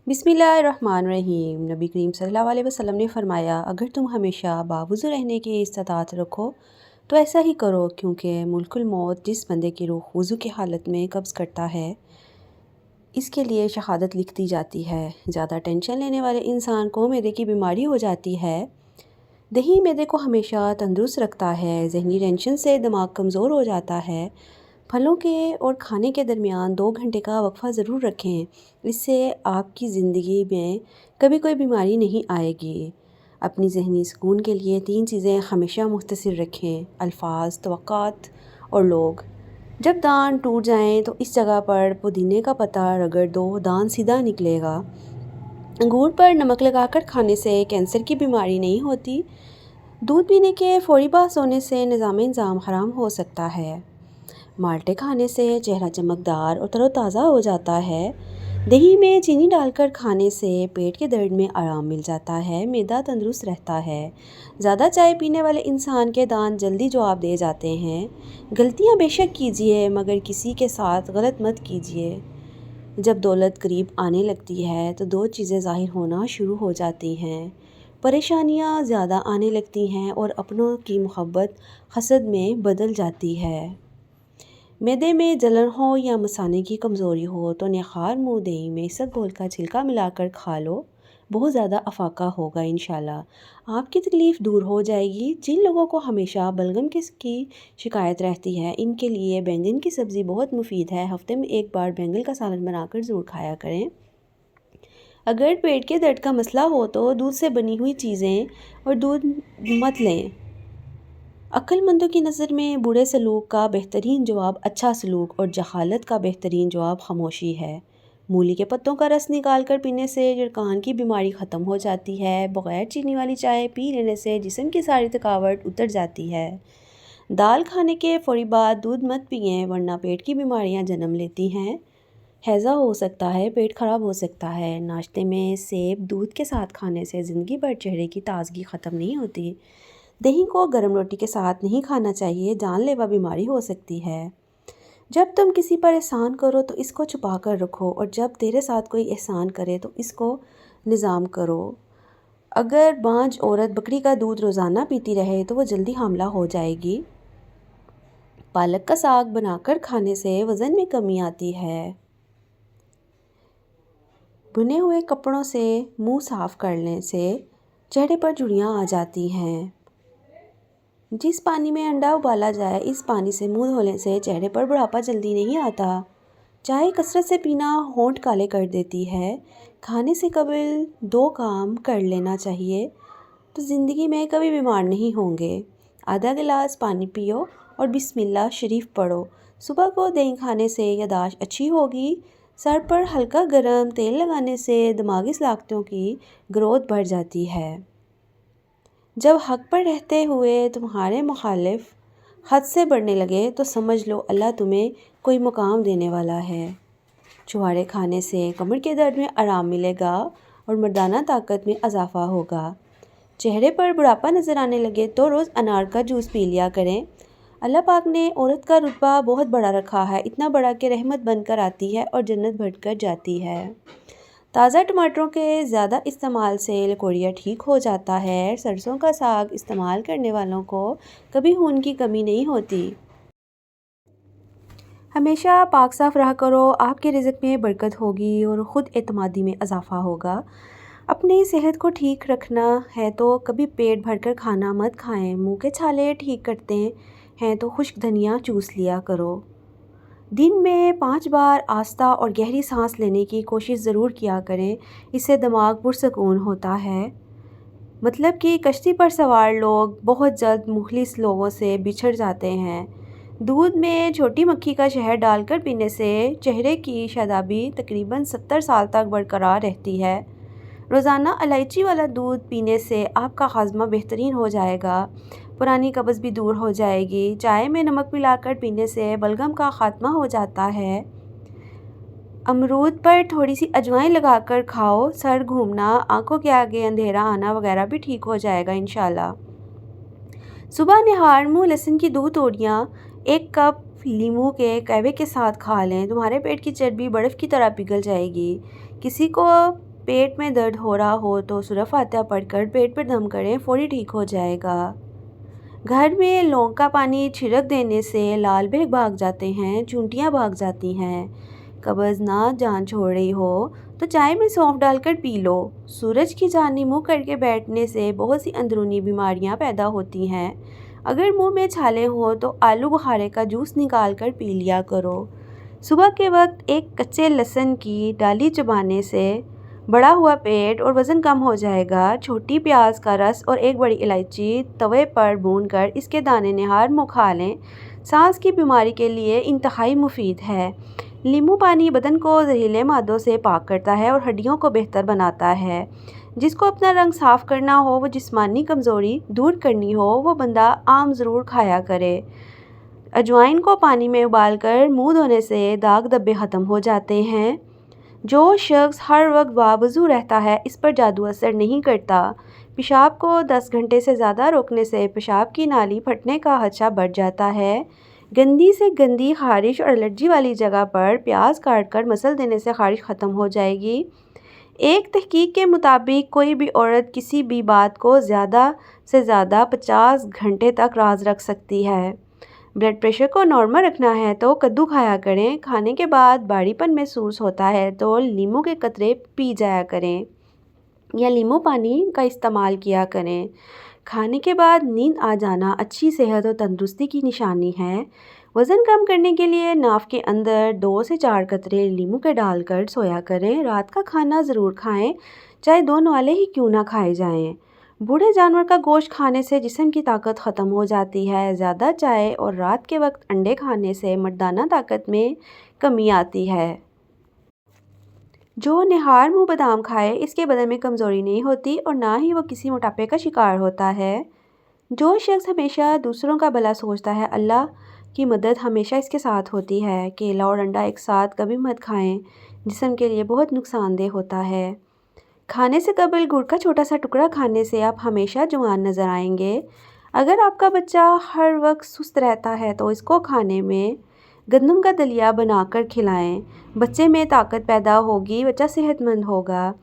बिस्मिल्लाहिर्रहमानिर्रहीम। नबी करीम सल्लल्लाहु अलैहि वसल्लम ने फ़रमाया, अगर तुम हमेशा बावुज़ू रहने की इस्तात रखो तो ऐसा ही करो, क्योंकि मुल्कुल मौत जिस बंदे की रूह वज़ू की हालत में कब्ज़ करता है इसके लिए शहादत लिख दी जाती है। ज़्यादा टेंशन लेने वाले इंसान को मैदे की बीमारी हो जाती है। दही मैदे को हमेशा तंदुरुस्त रखता है। ज़हनी टेंशन से दिमाग कमज़ोर हो जाता है। फलों के और खाने के दरमियान 2 घंटे का वक्फ़ा ज़रूर रखें, इससे आपकी ज़िंदगी में कभी कोई बीमारी नहीं आएगी। अपनी ज़हनी सुकून के लिए 3 चीज़ें हमेशा मुख्तसर रखें: अल्फाज, तवक्कात और लोग। जब दांत टूट जाएं तो इस जगह पर पुदीने का पत्ता रगड़ दो, दांत सीधा निकलेगा। अंगूर पर नमक लगाकर खाने से कैंसर की बीमारी नहीं होती। दूध पीने के फ़ौरी बाद सोने से निज़ाम हराम हो सकता है। माल्टे खाने से चेहरा चमकदार और तरोताज़ा हो जाता है। दही में चीनी डालकर खाने से पेट के दर्द में आराम मिल जाता है, मैदा तंदुरुस्त रहता है। ज़्यादा चाय पीने वाले इंसान के दांत जल्दी जवाब दे जाते हैं। गलतियां बेशक कीजिए, मगर किसी के साथ गलत मत कीजिए। जब दौलत करीब आने लगती है तो 2 चीज़ें ज़ाहिर होना शुरू हो जाती हैं: परेशानियां ज़्यादा आने लगती हैं और अपनों की मोहब्बत हसद में बदल जाती है। मैदे में जलन हो या मसाने की कमज़ोरी हो तो निखार मुँह दही में इसक घोल का छिलका मिलाकर खा लो, बहुत ज़्यादा अफाका होगा इंशाल्लाह। आपकी तकलीफ़ दूर हो जाएगी। जिन लोगों को हमेशा बलगम की शिकायत रहती है, इनके लिए बैंगन की सब्ज़ी बहुत मुफीद है। हफ्ते में 1 बार बैंगन का सालन बनाकर ज़रूर खाया करें। अगर पेट के दर्द का मसला हो तो दूध से बनी हुई चीज़ें और दूध मत लें। अक्लमंदों की नज़र में बुरे सलूक का बेहतरीन जवाब अच्छा सलूक और जहालत का बेहतरीन जवाब खामोशी है। मूली के पत्तों का रस निकाल कर पीने से जरकान की बीमारी ख़त्म हो जाती है। बग़ैर चीनी वाली चाय पी लेने से जिस्म की सारी थकावट उतर जाती है। दाल खाने के फ़ौरी बाद दूध मत पिएं, वरना पेट की बीमारियां जन्म लेती हैं। हैज़ा हो सकता है, पेट ख़राब हो सकता है। नाश्ते में सेब दूध के साथ खाने से ज़िंदगी भर चेहरे की ताज़गी ख़त्म नहीं होती। दही को गर्म रोटी के साथ नहीं खाना चाहिए, जानलेवा बीमारी हो सकती है। जब तुम किसी पर एहसान करो तो इसको छुपा कर रखो, और जब तेरे साथ कोई एहसान करे तो इसको निज़ाम करो। अगर बांझ औरत बकरी का दूध रोज़ाना पीती रहे तो वो जल्दी हामला हो जाएगी। पालक का साग बनाकर खाने से वज़न में कमी आती है। बुने हुए कपड़ों से मुंह साफ़ करने से चेहरे पर झुर्रियाँ आ जाती हैं। जिस पानी में अंडा उबाला जाए, इस पानी से मुंह धोने से चेहरे पर बुढ़ापा जल्दी नहीं आता। चाय कसरत से पीना होंठ काले कर देती है। खाने से कबल 2 काम कर लेना चाहिए तो ज़िंदगी में कभी बीमार नहीं होंगे। आधा गिलास पानी पियो और बिस्मिल्लाह शरीफ पढ़ो। सुबह को दही खाने से यादाश्त अच्छी होगी। सर पर हल्का गरम तेल लगाने से दिमागी सलाखतों की ग्रोथ बढ़ जाती है। जब हक पर रहते हुए तुम्हारे मुखालिफ हद से बढ़ने लगे तो समझ लो अल्लाह तुम्हें कोई मुकाम देने वाला है। छुहारे खाने से कमर के दर्द में आराम मिलेगा और मर्दाना ताकत में इजाफा होगा। चेहरे पर बुढ़ापा नज़र आने लगे तो रोज़ अनार का जूस पी लिया करें। अल्लाह पाक ने औरत का रुतबा बहुत बड़ा रखा है, इतना बड़ा कि रहमत बनकर आती है और जन्नत बढ़कर जाती है। ताज़ा टमाटरों के ज़्यादा इस्तेमाल से लकोड़िया ठीक हो जाता है। सरसों का साग इस्तेमाल करने वालों को कभी खून की कमी नहीं होती। हमेशा पाक साफ़ रहा करो, आपके रिज़्क़ में बरकत होगी और ख़ुद एतमादी में इजाफ़ा होगा। अपनी सेहत को ठीक रखना है तो कभी पेट भरकर खाना मत खाएं। मुँह के छाले ठीक करते हैं तो खुश्क धनिया चूस लिया करो। दिन में 5 बार आस्था और गहरी सांस लेने की कोशिश ज़रूर किया करें, इससे दिमाग पुरसकून होता है। मतलब कि कश्ती पर सवार लोग बहुत जल्द मुखलिस लोगों से बिछड़ जाते हैं। दूध में छोटी मक्खी का शहद डालकर पीने से चेहरे की शादाबी तकरीबन 70 साल तक बरकरार रहती है। रोज़ाना इलायची वाला दूध पीने से आपका हाजमा बेहतरीन हो जाएगा, पुरानी कब्ज़ भी दूर हो जाएगी। चाय में नमक मिलाकर पीने से बलगम का ख़ात्मा हो जाता है। अमरूद पर थोड़ी सी अजवाइन लगाकर खाओ, सर घूमना, आंखों के आगे अंधेरा आना वगैरह भी ठीक हो जाएगा इंशाल्लाह। सुबह निहार मुँह लहसुन की 2 तोड़ियाँ 1 कप लीमू के कहवे के साथ खा लें, तुम्हारे पेट की चर्बी बर्फ़ की तरह पिघल जाएगी। किसी को पेट में दर्द हो रहा हो तो सूरह फातिहा पढ़कर पेट पर दम करें, फौरी ठीक हो जाएगा। घर में लौंग का पानी छिड़क देने से लाल बेग भाग जाते हैं, चूंटियाँ भाग जाती हैं। कब्ज़ ना जान छोड़ रही हो तो चाय में सौंफ डालकर पी लो। सूरज की जानी मुंह करके बैठने से बहुत सी अंदरूनी बीमारियां पैदा होती हैं। अगर मुंह में छाले हो तो आलू बुखारे का जूस निकाल कर पी लिया करो। सुबह के वक्त एक कच्चे लहसुन की डाली चबाने से बढ़ा हुआ पेट और वज़न कम हो जाएगा। छोटी प्याज का रस और एक बड़ी इलायची तवे पर भूनकर इसके दाने निहार मुँह खा लें। सांस की बीमारी के लिए इंतहाई मुफीद है। नींबू पानी बदन को जहरीले मादों से पाक करता है और हड्डियों को बेहतर बनाता है। जिसको अपना रंग साफ़ करना हो, वो जिस्मानी कमज़ोरी दूर करनी हो, वो बंदा आम ज़रूर खाया करे। अजवाइन को पानी में उबालकर मुंह धोने से दाग धब्बे ख़त्म हो जाते हैं। जो शख्स हर वक्त बावजू रहता है, इस पर जादू असर नहीं करता। पेशाब को 10 घंटे से ज़्यादा रोकने से पेशाब की नाली फटने का खदशा बढ़ जाता है। गंदी से गंदी ख़ारिश और एलर्जी वाली जगह पर प्याज काट कर मसल देने से ख़ारिश ख़त्म हो जाएगी। एक तहकीक के मुताबिक कोई भी औरत किसी भी बात को ज़्यादा से ज़्यादा 50 घंटे तक राज रख सकती है। ब्लड प्रेशर को नॉर्मल रखना है तो कद्दू खाया करें। खाने के बाद भारीपन महसूस होता है तो नींबू के कतरे पी जाया करें या नींबू पानी का इस्तेमाल किया करें। खाने के बाद नींद आ जाना अच्छी सेहत और तंदुरुस्ती की निशानी है। वज़न कम करने के लिए नाक के अंदर 2 से 4 कतरे नींबू के डालकर सोया करें। रात का खाना ज़रूर खाएं, चाहे 2 वाले ही क्यों ना खाए जाएं। बूढ़े जानवर का गोश्त खाने से जिस्म की ताकत ख़त्म हो जाती है। ज़्यादा चाय और रात के वक्त अंडे खाने से मर्दाना ताकत में कमी आती है। जो निहार मुँह बादाम खाए, इसके बदन में कमज़ोरी नहीं होती और ना ही वो किसी मोटापे का शिकार होता है। जो शख्स हमेशा दूसरों का भला सोचता है, अल्लाह की मदद हमेशा इसके साथ होती है। केला और अंडा एक साथ कभी मत खाएं, जिस्म के लिए बहुत नुकसानदेह होता है। खाने से कबल गुड़ का छोटा सा टुकड़ा खाने से आप हमेशा जवान नज़र आएंगे। अगर आपका बच्चा हर वक्त सुस्त रहता है तो इसको खाने में गंदम का दलिया बनाकर खिलाएं। बच्चे में ताकत पैदा होगी, बच्चा सेहतमंद होगा।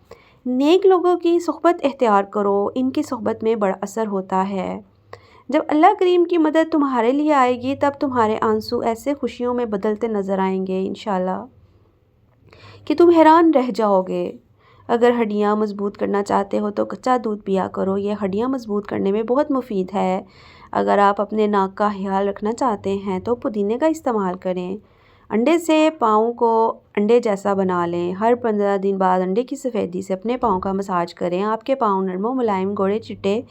नेक लोगों की सुहबत इख्तियार करो, इनकी सुहबत में बड़ा असर होता है। जब अल्लाह करीम की मदद तुम्हारे लिए आएगी तब तुम्हारे आंसू ऐसे खुशियों में बदलते नज़र आएंगे इंशाल्लाह कि तुम हैरान रह जाओगे। अगर हड्डियाँ मजबूत करना चाहते हो तो कच्चा दूध पिया करो, ये हड्डियाँ मजबूत करने में बहुत मुफीद है। अगर आप अपने नाक का ख्याल रखना चाहते हैं तो पुदीने का इस्तेमाल करें। अंडे से पाँव को अंडे जैसा बना लें। हर 15 दिन बाद अंडे की सफ़ेदी से अपने पाँव का मसाज करें। आपके पाँव नरम मुलायम गोरे चिट्टे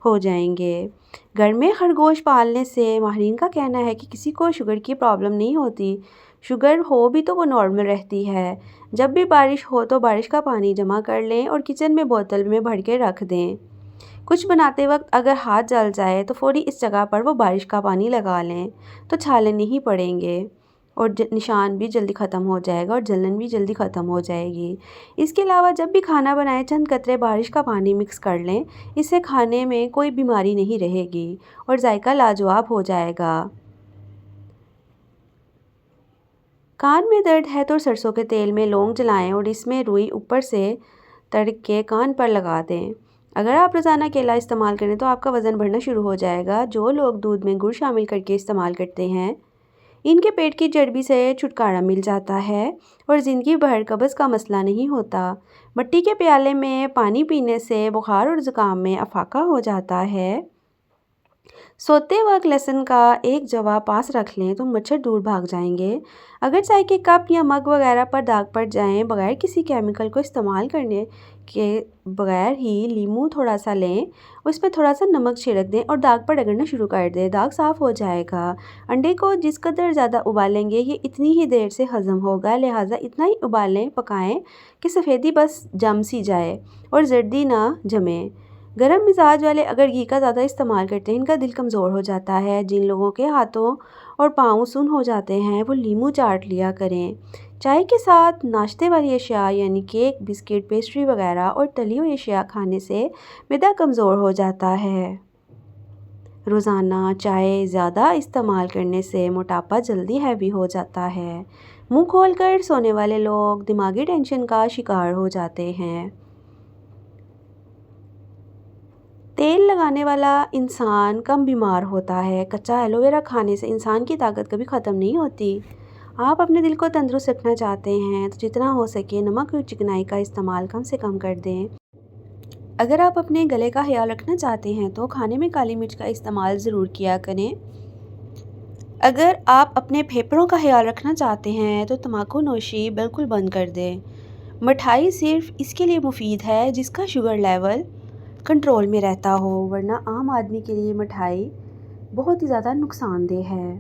हो जाएंगे। घर में खरगोश पालने से माहिरीन का कहना है कि किसी को शुगर की प्रॉब्लम नहीं होती। शुगर हो भी तो वो नॉर्मल रहती है। जब भी बारिश हो तो बारिश का पानी जमा कर लें और किचन में बोतल में भर के रख दें। कुछ बनाते वक्त अगर हाथ जल जाए तो फौरी इस जगह पर वो बारिश का पानी लगा लें तो छाले नहीं पड़ेंगे और निशान भी जल्दी ख़त्म हो जाएगा और जलन भी जल्दी ख़त्म हो जाएगी। इसके अलावा जब भी खाना बनाएं चंद कतरे बारिश का पानी मिक्स कर लें। इससे खाने में कोई बीमारी नहीं रहेगी और जायका लाजवाब हो जाएगा। कान में दर्द है तो सरसों के तेल में लौंग जलाएं और इसमें रुई ऊपर से तड़क के कान पर लगा दें। अगर आप रोज़ाना केला इस्तेमाल करें तो आपका वज़न बढ़ना शुरू हो जाएगा। जो लोग दूध में गुड़ शामिल करके इस्तेमाल करते हैं, इनके पेट की चर्बी से छुटकारा मिल जाता है और ज़िंदगी भर कब्ज़ का मसला नहीं होता। मिट्टी के प्याले में पानी पीने से बुखार और ज़ुकाम में अफाका हो जाता है। सोते वक्त लहसुन का एक जवा पास रख लें तो मच्छर दूर भाग जाएंगे। अगर चाय के कप या मग वगैरह पर दाग पड़ जाएं, बगैर किसी केमिकल को इस्तेमाल करने के बगैर ही नींबू थोड़ा सा लें, उस पर थोड़ा सा नमक छिड़क दें और दाग पर रगड़ना शुरू कर दें। दाग साफ़ हो जाएगा। अंडे को जिस कदर ज़्यादा उबालेंगे ये इतनी ही देर से हज़म होगा, लिहाजा इतना ही उबालें पकाएं कि सफ़ेदी बस जम सी जाए और जर्दी ना जमे। गर्म मिजाज वाले अगर घी का ज़्यादा इस्तेमाल करते हैं, इनका दिल कमज़ोर हो जाता है। जिन लोगों के हाथों और पाँव सुन्न हो जाते हैं वो नींबू चाट लिया करें। चाय के साथ नाश्ते वाली अशिया यानी केक, बिस्किट, पेस्ट्री वगैरह और तली हुई अशिया खाने से मैदा कमज़ोर हो जाता है। रोज़ाना चाय ज़्यादा इस्तेमाल करने से मोटापा जल्दी हैवी हो जाता है। منہ کھول کر سونے والے لوگ دماغی ٹینشن کا شکار ہو جاتے ہیں۔ تیل لگانے والا انسان کم بیمار ہوتا ہے۔ کچا ایلو ویرا کھانے سے انسان کی طاقت کبھی ختم نہیں ہوتی۔ آپ اپنے دل کو تندرست رکھنا چاہتے ہیں تو جتنا ہو سکے نمک اور چکنائی کا استعمال کم سے کم کر دیں۔ اگر آپ اپنے گلے کا خیال رکھنا چاہتے ہیں تو کھانے میں کالی مرچ کا استعمال ضرور کیا کریں۔ اگر آپ اپنے پھیپھڑوں کا خیال رکھنا چاہتے ہیں تو تمباکو نوشی بالکل بند کر دیں۔ مٹھائی صرف اس کے لیے مفید ہے جس کا شوگر لیول کنٹرول میں رہتا ہو، ورنہ عام آدمی کے لیے مٹھائی بہت ہی زیادہ نقصان دہ ہے۔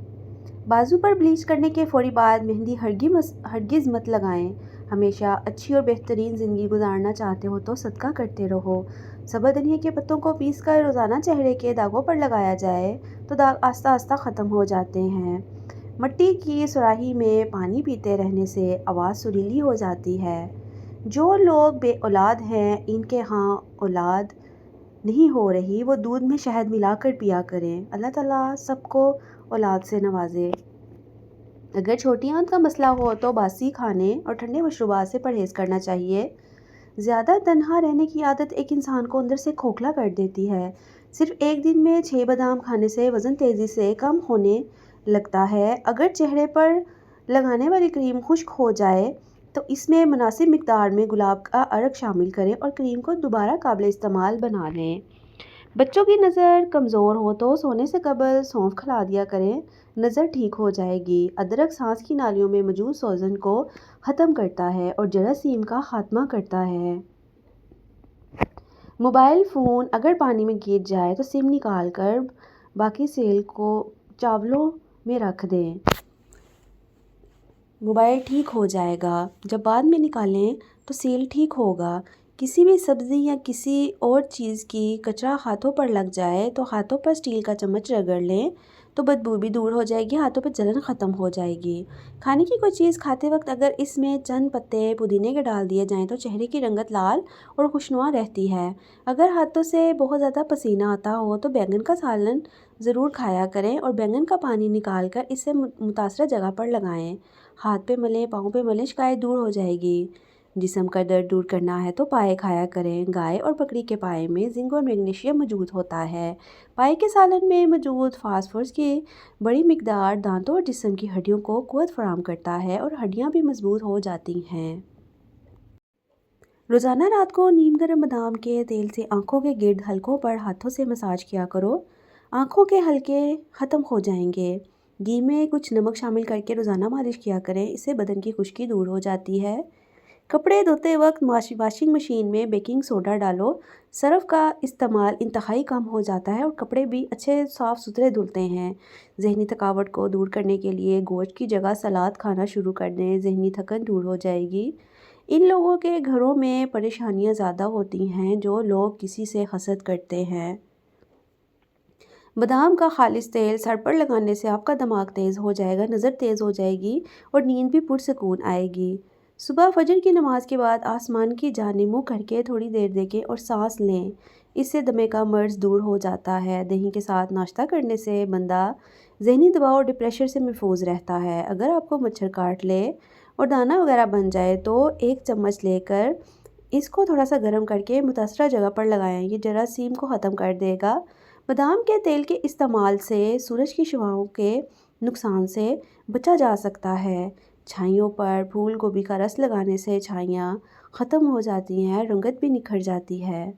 بازو پر بلیچ کرنے کے فوری بعد مہندی ہرگز مت لگائیں۔ ہمیشہ اچھی اور بہترین زندگی گزارنا چاہتے ہو تو صدقہ کرتے رہو۔ سبز دھنیا کے پتوں کو پیس کر روزانہ چہرے کے داغوں پر لگایا جائے تو داغ آہستہ آہستہ ختم ہو جاتے ہیں۔ مٹی کی سراہی میں پانی پیتے رہنے سے آواز سریلی ہو جاتی ہے۔ جو لوگ بے اولاد ہیں، ان کے ہاں اولاد نہیں ہو رہی، وہ دودھ میں شہد ملا کر پیا کریں۔ اللہ تعالیٰ سب کو اولاد سے نوازے۔ اگر چھوٹی آنت کا مسئلہ ہو تو باسی کھانے اور ٹھنڈے مشروبات سے پرہیز کرنا چاہیے۔ زیادہ تنہا رہنے کی عادت ایک انسان کو اندر سے کھوکھلا کر دیتی ہے۔ صرف ایک دن میں 6 بادام کھانے سے وزن تیزی سے کم ہونے لگتا ہے۔ اگر چہرے پر لگانے والی کریم خشک ہو جائے تو اس میں مناسب مقدار میں گلاب کا عرق شامل کریں اور کریم کو دوبارہ قابل استعمال بنا لیں۔ بچوں کی نظر کمزور ہو تو سونے سے قبل سونف کھلا دیا کریں، نظر ٹھیک ہو جائے گی۔ ادرک سانس کی نالیوں میں موجود سوزن کو ختم کرتا ہے اور جراثیم کا خاتمہ کرتا ہے۔ موبائل فون اگر پانی میں گر جائے تو سم نکال کر باقی سیل کو چاولوں میں رکھ دیں۔ موبائل ٹھیک ہو جائے گا۔ جب بعد میں نکالیں تو سیل ٹھیک ہوگا۔ کسی بھی سبزی یا کسی اور چیز کی کچرا ہاتھوں پر لگ جائے تو ہاتھوں پر اسٹیل کا چمچ رگڑ لیں تو بدبو بھی دور ہو جائے گی، ہاتھوں پر جلن ختم ہو جائے گی۔ کھانے کی کوئی چیز کھاتے وقت اگر اس میں چند پتے پودینے کے ڈال دیے جائیں تو چہرے کی رنگت لال اور خوشنما رہتی ہے۔ اگر ہاتھوں سے بہت زیادہ پسینہ آتا ہو تو بیگن کا سالن ضرور کھایا کریں اور بیگن کا پانی نکال کر اسے متاثرہ جگہ پر لگائیں۔ ہاتھ پہ ملیں، پاؤں پہ ملیں، شکایت دور ہو جائے گی۔ جسم کا درد دور کرنا ہے تو پائے کھایا کریں۔ گائے اور بکری کے پائے میں زنک اور میگنیشیم موجود ہوتا ہے۔ پائے کے سالن میں موجود فاسفورس کی بڑی مقدار دانتوں اور جسم کی ہڈیوں کو قوت فراہم کرتا ہے اور ہڈیاں بھی مضبوط ہو جاتی ہیں۔ روزانہ رات کو نیم گرم بادام کے تیل سے آنکھوں کے گرد حلقوں پر ہاتھوں سے مساج کیا کرو، آنکھوں کے حلقے ختم ہو جائیں گے۔ گھی میں کچھ نمک شامل کر کے روزانہ مالش کیا کریں، اس سے بدن کی خشکی دور ہو جاتی ہے۔ کپڑے دھوتے وقت واشنگ مشین میں بیکنگ سوڈا ڈالو، سرف کا استعمال انتہائی کم ہو جاتا ہے اور کپڑے بھی اچھے صاف ستھرے دھلتے ہیں۔ ذہنی تھکاوٹ کو دور کرنے کے لیے گوشت کی جگہ سلاد کھانا شروع کر دیں، ذہنی تھکن دور ہو جائے گی۔ ان لوگوں کے گھروں میں پریشانیاں زیادہ ہوتی ہیں جو لوگ کسی سے حسد کرتے ہیں۔ بادام کا خالص تیل سر پر لگانے سے آپ کا دماغ تیز ہو جائے گا، نظر تیز ہو جائے گی اور نیند بھی پرسکون آئے گی۔ صبح فجر کی نماز کے بعد آسمان کی جانب منہ کر کے تھوڑی دیر دیکھیں اور سانس لیں، اس سے دمے کا مرض دور ہو جاتا ہے۔ دہی کے ساتھ ناشتہ کرنے سے بندہ ذہنی دباؤ اور ڈپریشن سے محفوظ رہتا ہے۔ اگر آپ کو مچھر کاٹ لے اور دانہ وغیرہ بن جائے تو ایک چمچ لے کر اس کو تھوڑا سا گرم کر کے متاثرہ جگہ پر لگائیں، یہ جراثیم کو ختم کر دے گا۔ بادام کے تیل کے استعمال سے سورج کی شعاؤں کے نقصان سے بچا جا سکتا ہے۔ چھائیوں پر پھول گوبھی کا رس لگانے سے چھائیاں ختم ہو جاتی ہیں، رنگت بھی نکھر جاتی ہے۔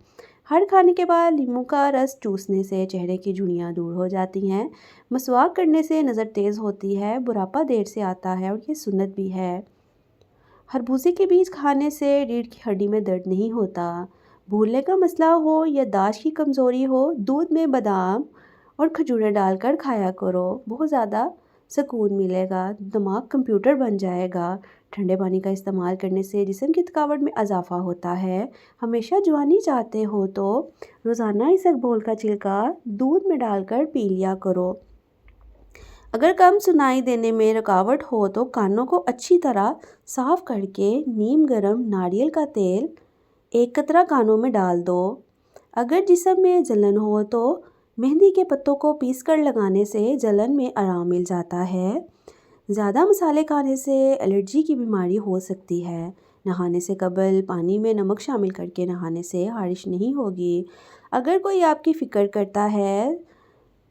ہر کھانے کے بعد لیموں کا رس چوسنے سے چہرے کی جھریاں دور ہو جاتی ہیں۔ مسواک کرنے سے نظر تیز ہوتی ہے، بڑھاپا دیر سے آتا ہے اور یہ سنت بھی ہے۔ خربوزے کے بیج کھانے سے ریڑھ کی ہڈی میں درد نہیں ہوتا۔ بھولنے کا مسئلہ ہو یا داشت کی کمزوری ہو، دودھ میں بادام اور کھجوریں ڈال کر کھایا کرو، بہت زیادہ سکون ملے گا، دماغ کمپیوٹر بن جائے گا۔ ٹھنڈے پانی کا استعمال کرنے سے جسم کی تھکاوٹ میں اضافہ ہوتا ہے۔ ہمیشہ جوانی چاہتے ہو تو روزانہ اسبگول کا چھلکا دودھ میں ڈال کر پی لیا کرو۔ اگر کم سنائی دینے میں رکاوٹ ہو تو کانوں کو اچھی طرح صاف کر کے نیم گرم ناریل کا تیل ایک قطرہ کانوں میں ڈال دو۔ اگر جسم میں جلن ہو تو مہندی کے پتوں کو پیس کر لگانے سے جلن میں آرام مل جاتا ہے۔ زیادہ مسالے کھانے سے الرجی کی بیماری ہو سکتی ہے۔ نہانے سے قبل پانی میں نمک شامل کر کے نہانے سے خارش نہیں ہوگی۔ اگر کوئی آپ کی فکر کرتا ہے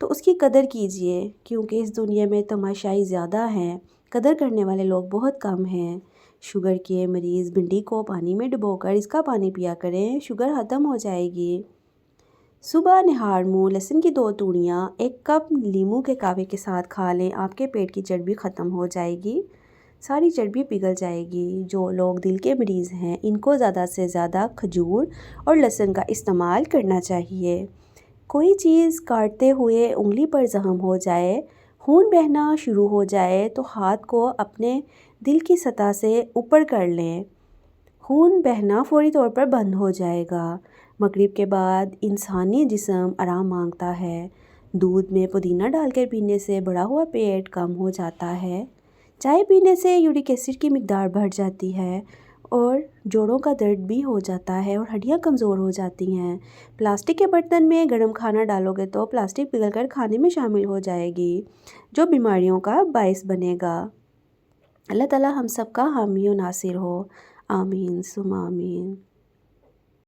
تو اس کی قدر کیجیے، کیونکہ اس دنیا میں تماشائی زیادہ ہیں، قدر کرنے والے لوگ بہت کم ہیں۔ شوگر کے مریض بھنڈی کو پانی میں ڈبو کر اس کا پانی پیا کریں، شوگر ختم ہو جائے گی۔ صبح نہار منہ لہسن کی 2 توڑیاں 1 کپ لیموں کے قہوے کے ساتھ کھا لیں، آپ کے پیٹ کی چربی ختم ہو جائے گی، ساری چربی پگھل جائے گی۔ جو لوگ دل کے مریض ہیں ان کو زیادہ سے زیادہ کھجور اور لہسن کا استعمال کرنا چاہیے۔ کوئی چیز کاٹتے ہوئے انگلی پر زخم ہو جائے، خون بہنا شروع ہو جائے تو ہاتھ کو اپنے دل کی سطح سے اوپر کر لیں، خون بہنا فوری طور پر بند ہو جائے گا۔ مغرب کے بعد انسانی جسم آرام مانگتا ہے۔ دودھ میں پودینہ ڈال کر پینے سے بڑھا ہوا پیٹ کم ہو جاتا ہے۔ چائے پینے سے یورک ایسڈ کی مقدار بڑھ جاتی ہے اور جوڑوں کا درد بھی ہو جاتا ہے اور ہڈیاں کمزور ہو جاتی ہیں۔ پلاسٹک کے برتن میں گرم کھانا ڈالو گے تو پلاسٹک پگھل کر کھانے میں شامل ہو جائے گی، جو بیماریوں کا باعث بنے گا۔ اللہ تعالی ہم سب کا حامی و ناصر ہو، آمین ثم آمین۔